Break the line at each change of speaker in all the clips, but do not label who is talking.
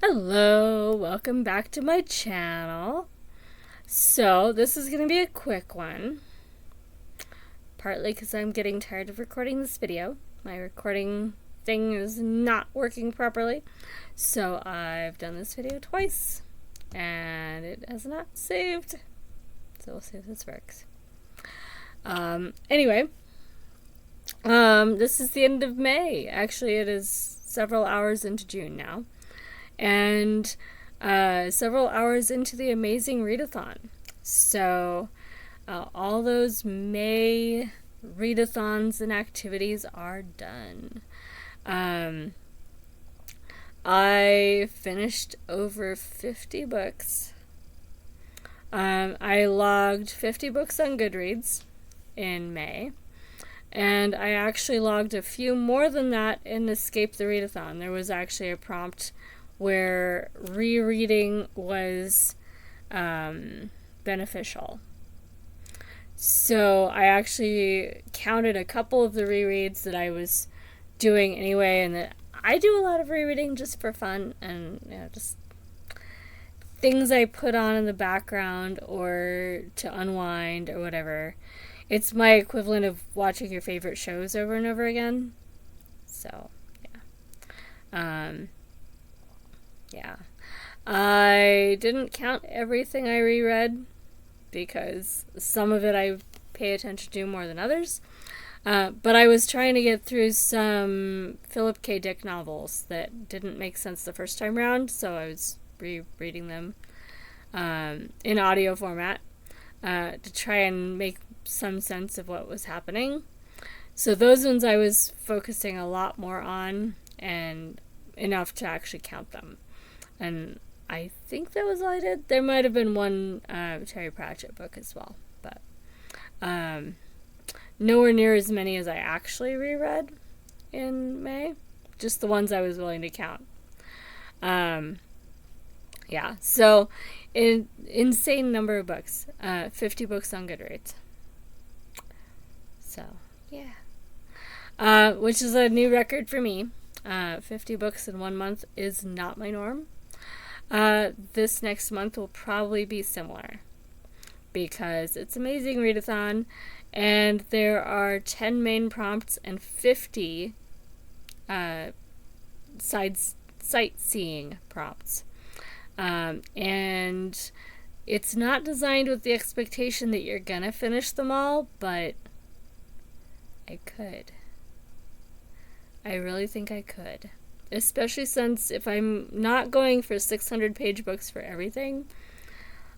Hello, welcome back to my channel. So, this is going to be a quick one. Partly because I'm getting tired of recording this video. My recording thing is not working properly. So, I've done this video twice. And it has not saved. So, we'll see if this works. Anyway. This is the end of May. Actually, it is several hours into June now. And several hours into the amazing Readathon. So all those May Readathons and activities are done. I finished over 50 books. I logged 50 books on Goodreads in May. And I actually logged a few more than that in Escape the Readathon. There was actually a prompt where rereading was beneficial. So I actually counted a couple of the rereads that I was doing anyway, and that I do a lot of rereading just for fun and just things I put on in the background or to unwind or whatever. It's my equivalent of watching your favorite shows over and over again. So, yeah. Yeah. I didn't count everything I reread because some of it I pay attention to more than others. But I was trying to get through some Philip K. Dick novels that didn't make sense the first time around, so I was rereading them in audio format to try and make some sense of what was happening. So those ones I was focusing a lot more on, and enough to actually count them. And I think that was all I did. There might have been one Terry Pratchett book as well, but nowhere near as many as I actually reread in May. Just the ones I was willing to count. Yeah, so insane number of books. 50 books on Goodreads. So, yeah. Which is a new record for me. 50 books in 1 month is not my norm. This next month will probably be similar because it's amazing Readathon, and there are 10 main prompts and 50 sightseeing prompts. And it's not designed with the expectation that you're gonna finish them all, but I could. I really think I could. Especially since if I'm not going for 600-page books for everything,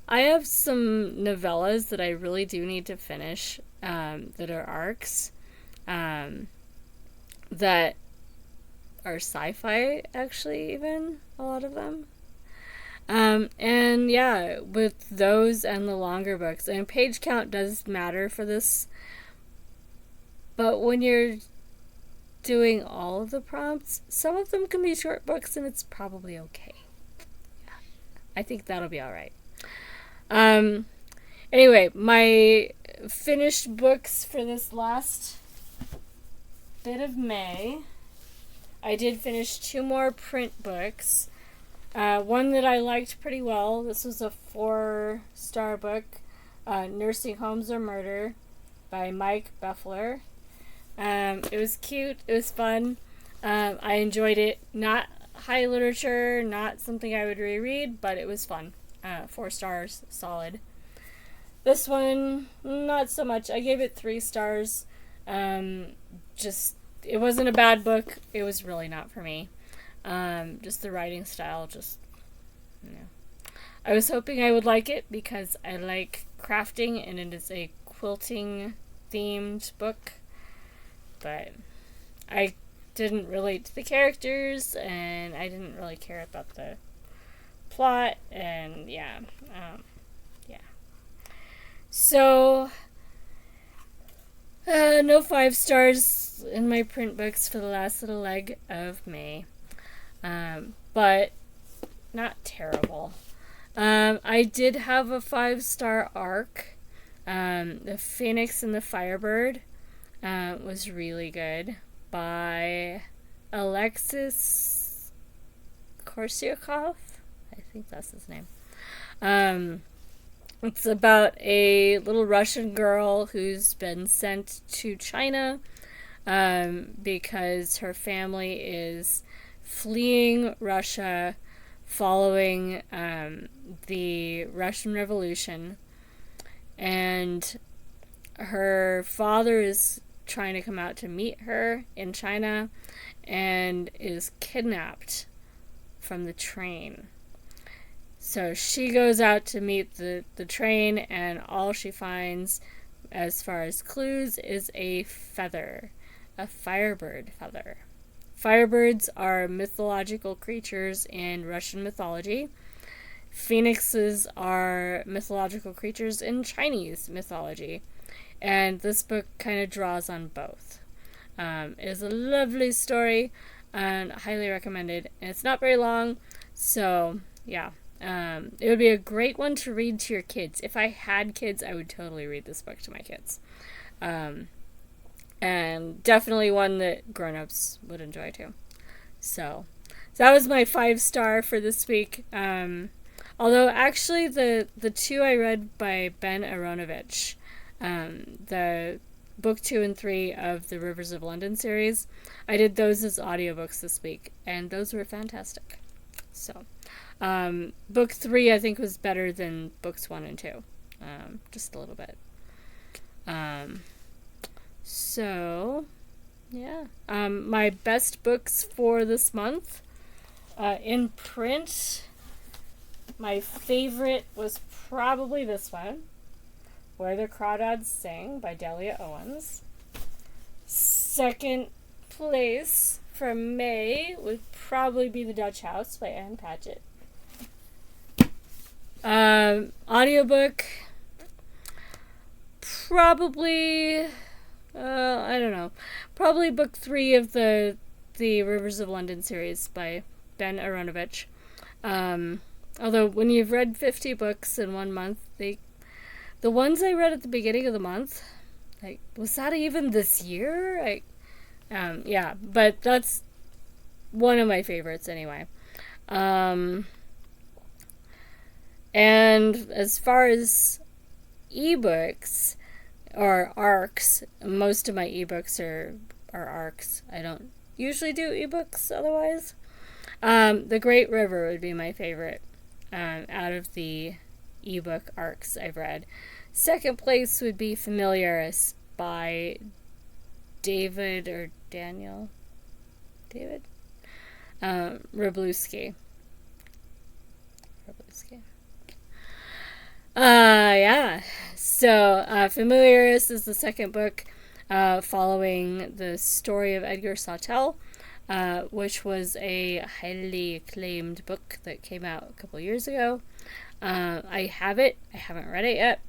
I have some novellas that I really do need to finish that are arcs that are sci-fi, actually, even, a lot of them. And yeah, with those and the longer books, and page count does matter for this, but when you're doing all of the prompts, some of them can be short books, and it's probably okay. Yeah, I think that'll be all right. Anyway, my finished books for this last bit of May, I did finish 2 more print books. One that I liked pretty well. This was a 4-star book, Nursing Homes or Murder by Mike Beffler. It was cute. It was fun. I enjoyed it. Not high literature, not something I would reread, but it was fun. 4 stars, solid. This one, not so much. I gave it 3 stars. Just, it wasn't a bad book. It was really not for me. Just the writing style, I was hoping I would like it because I like crafting, and it is a quilting themed book. But I didn't relate to the characters, and I didn't really care about the plot, and yeah. So, no 5 stars in my print books for the last little leg of May. But not terrible. I did have a 5-star arc. The Phoenix and the Firebird was really good by Alexis Korsyakov. I think that's his name. It's about a little Russian girl who's been sent to China because her family is fleeing Russia following the Russian Revolution. And her father is trying to come out to meet her in China and is kidnapped from the train. So she goes out to meet the train, and all she finds as far as clues is a feather, a firebird feather. Firebirds are mythological creatures in Russian mythology. Phoenixes are mythological creatures in Chinese mythology. And this book kind of draws on both. It is a lovely story and highly recommended. And it's not very long, so yeah. It would be a great one to read to your kids. If I had kids, I would totally read this book to my kids. And definitely one that grown-ups would enjoy too. So that was my 5-star for this week. Although actually the two I read by Ben Aronovich, the book 2 and 3 of the Rivers of London series, I did those as audiobooks this week, and those were fantastic. So, book 3 I think was better than books 1 and 2, just a little bit. So, yeah. My best books for this month, in print, my favorite was probably this one, Where the Crawdads Sing by Delia Owens. Second place for May would probably be The Dutch House by Anne Patchett. Audiobook, probably, I don't know, probably book 3 of the Rivers of London series by Ben Aronovich. Although when you've read 50 books in 1 month, the ones I read at the beginning of the month, like, was that even this year? Yeah, but that's one of my favorites anyway. And as far as ebooks or ARCs, most of my ebooks are ARCs. I don't usually do ebooks otherwise. The Great River would be my favorite out of the ebook ARCs I've read. Second place would be Familiaris by David Wroblewski. Yeah. So, Familiaris is the second book following the story of Edgar Sawtelle, which was a highly acclaimed book that came out a couple years ago. I have it. I haven't read it yet.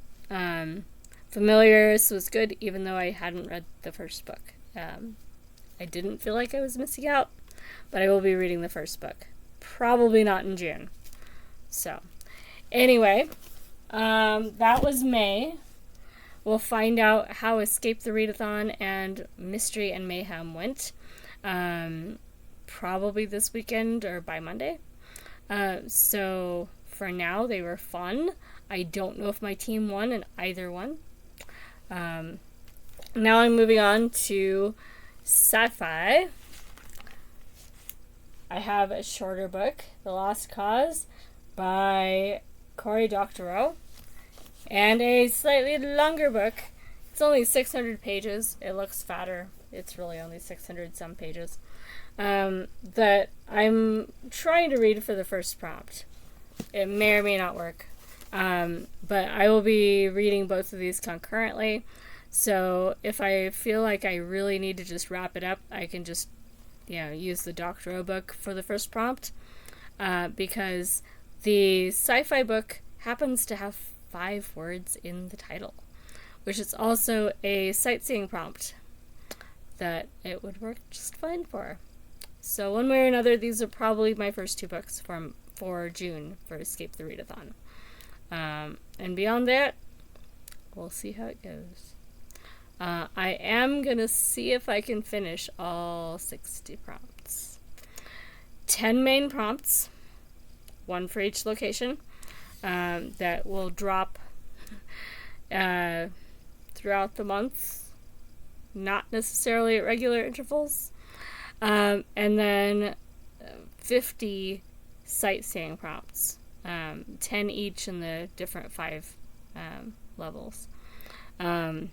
Familiaris was good, even though I hadn't read the first book. I didn't feel like I was missing out, but I will be reading the first book. Probably not in June. So, anyway, that was May. We'll find out how Escape the Readathon and Mystery and Mayhem went. Probably this weekend or by Monday. So for now, they were fun. I don't know if my team won in either one. Now I'm moving on to sci-fi. I have a shorter book, The Lost Cause by Cory Doctorow, and a slightly longer book. It's only 600 pages. It looks fatter. It's really only 600 some pages. That I'm trying to read for the first prompt. It may or may not work. But I will be reading both of these concurrently. So if I feel like I really need to just wrap it up, I can just, use the Doctorow book for the first prompt. Because the sci-fi book happens to have 5 words in the title, which is also a sightseeing prompt that it would work just fine for. So one way or another, these are probably my first 2 books for June for Escape the Readathon. And beyond that, we'll see how it goes. I am going to see if I can finish all 60 prompts. 10 main prompts, one for each location, that will drop throughout the month, not necessarily at regular intervals. And then 50 sightseeing prompts, 10 each in the different 5 levels. They're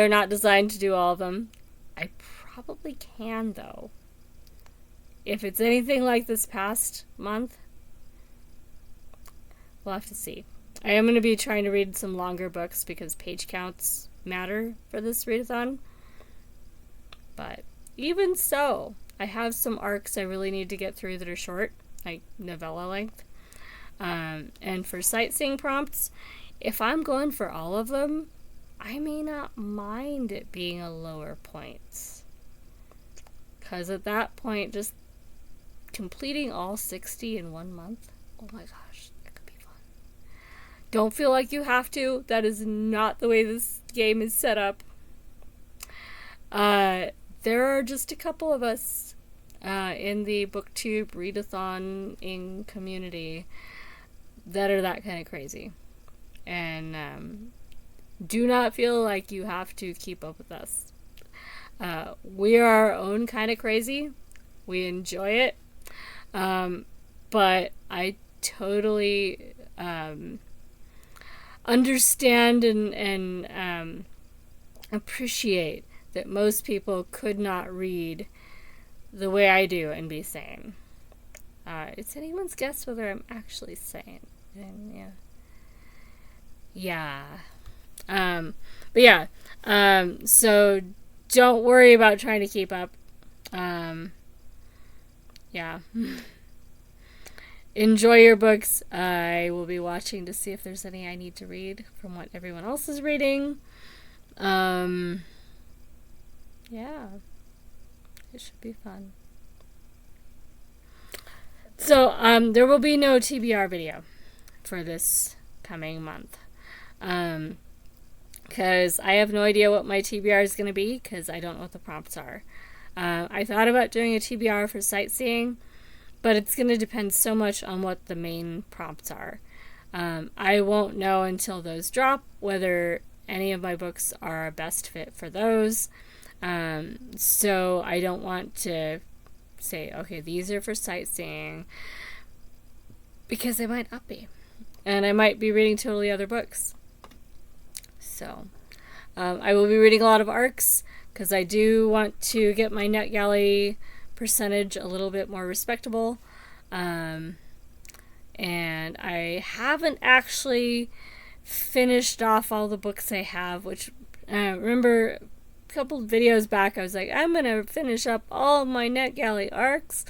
not designed to do all of them. I probably can, though. If it's anything like this past month, we'll have to see. I am going to be trying to read some longer books because page counts matter for this readathon. But even so, I have some arcs I really need to get through that are short, like novella length. And for sightseeing prompts, if I'm going for all of them, I may not mind it being a lower points. Because at that point, just completing all 60 in 1 month, oh my gosh, that could be fun. Don't feel like you have to. That is not the way this game is set up. There are just a couple of us in the BookTube Readathon community that are that kind of crazy. And do not feel like you have to keep up with us. We are our own kind of crazy. We enjoy it. But I totally understand and appreciate that most people could not read the way I do and be sane. It's anyone's guess whether I'm actually sane. And yeah. But yeah. So don't worry about trying to keep up. Yeah. Enjoy your books. I will be watching to see if there's any I need to read from what everyone else is reading. Yeah. It should be fun. So, there will be no TBR video for this coming month. Because I have no idea what my TBR is going to be, because I don't know what the prompts are. I thought about doing a TBR for sightseeing, but it's going to depend so much on what the main prompts are. I won't know until those drop whether any of my books are a best fit for those. So I don't want to say, okay, these are for sightseeing, because they might not be. And I might be reading totally other books. So I will be reading a lot of arcs, because I do want to get my NetGalley percentage a little bit more respectable. And I haven't actually finished off all the books I have, which remember a couple of videos back I was like, I'm going to finish up all my NetGalley arcs,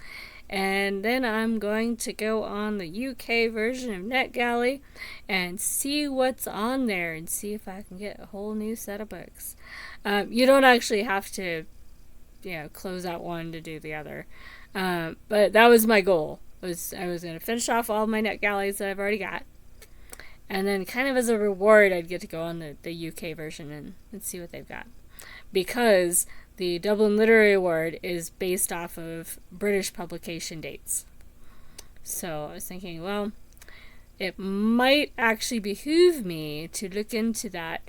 and then I'm going to go on the UK version of NetGalley and see what's on there and see if I can get a whole new set of books. You don't actually have to, close out one to do the other. But that was my goal. I was going to finish off all my NetGalleys that I've already got. And then kind of as a reward, I'd get to go on the UK version and see what they've got. Because the Dublin Literary Award is based off of British publication dates. So I was thinking, well, it might actually behoove me to look into that,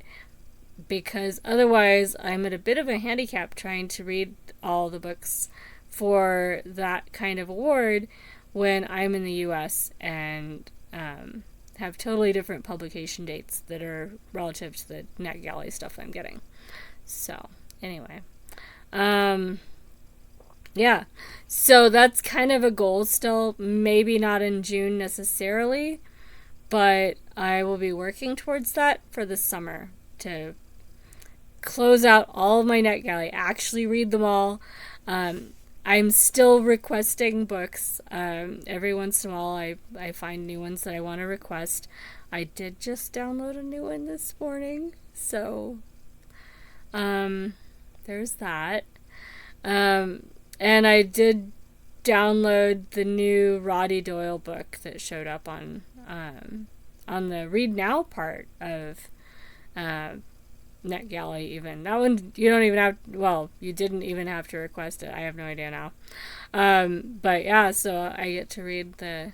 because otherwise I'm at a bit of a handicap trying to read all the books for that kind of award when I'm in the US and have totally different publication dates that are relative to the NetGalley stuff I'm getting. So, anyway. Yeah. So that's kind of a goal still. Maybe not in June necessarily, but I will be working towards that for the summer to close out all of my NetGalley, actually read them all. I'm still requesting books. Every once in a while I find new ones that I want to request. I did just download a new one this morning, so there's that. And I did download the new Roddy Doyle book that showed up on the Read Now part of NetGalley even. That one, you don't even have, well, you didn't even have to request it. I have no idea now. But yeah, so I get to read the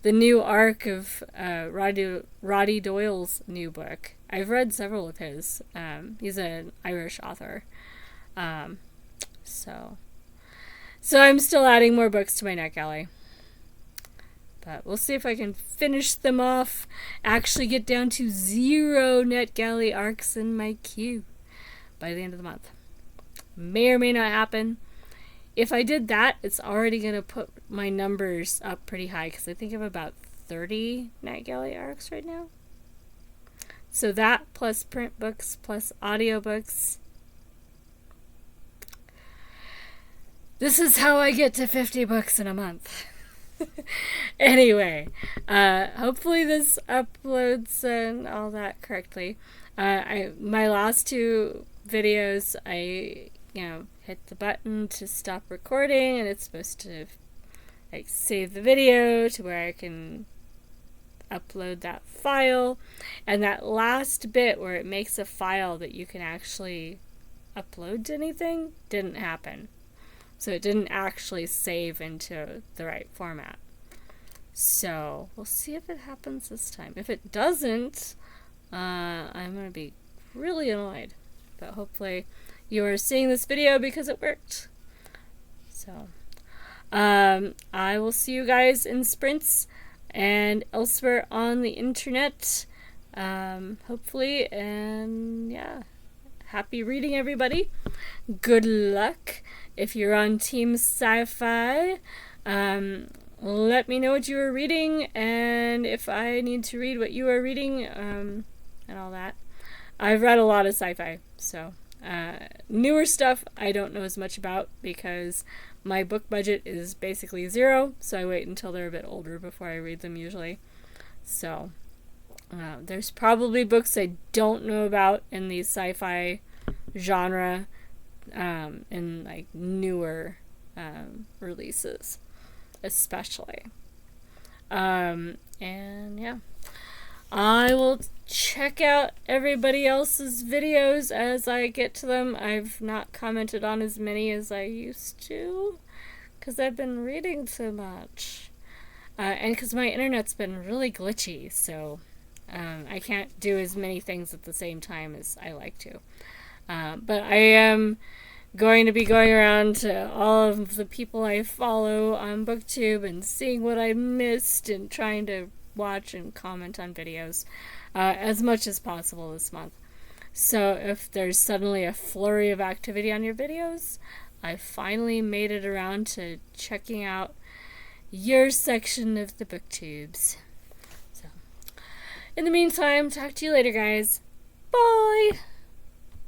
the new arc of Roddy Doyle's new book. I've read several of his. He's an Irish author. So I'm still adding more books to my NetGalley. But we'll see if I can finish them off, actually get down to 0 NetGalley arcs in my queue by the end of the month. May or may not happen. If I did that, it's already going to put my numbers up pretty high, because I think I have about 30 NetGalley arcs right now. So that plus print books plus audiobooks. This is how I get to 50 books in a month. Anyway, hopefully this uploads and all that correctly. My last 2 videos, I hit the button to stop recording, and it's supposed to save the video to where I can upload that file, and that last bit where it makes a file that you can actually upload to anything didn't happen. So it didn't actually save into the right format. So we'll see if it happens this time. If it doesn't, I'm going to be really annoyed. But hopefully you are seeing this video because it worked. So I will see you guys in sprints and elsewhere on the internet, hopefully. And yeah, happy reading, everybody. Good luck. If you're on Team Sci-Fi, let me know what you are reading, and if I need to read what you are reading, and all that. I've read a lot of sci-fi, so newer stuff I don't know as much about because my book budget is basically 0, so I wait until they're a bit older before I read them usually. So there's probably books I don't know about in the sci-fi genre, in newer releases especially. And yeah, I will check out everybody else's videos as I get to them. I've not commented on as many as I used to because I've been reading so much, and because my internet's been really glitchy, so I can't do as many things at the same time as I like to. But I am going to be going around to all of the people I follow on BookTube and seeing what I missed and trying to watch and comment on videos as much as possible this month. So if there's suddenly a flurry of activity on your videos, I finally made it around to checking out your section of the BookTubes. So in the meantime, talk to you later, guys. Bye!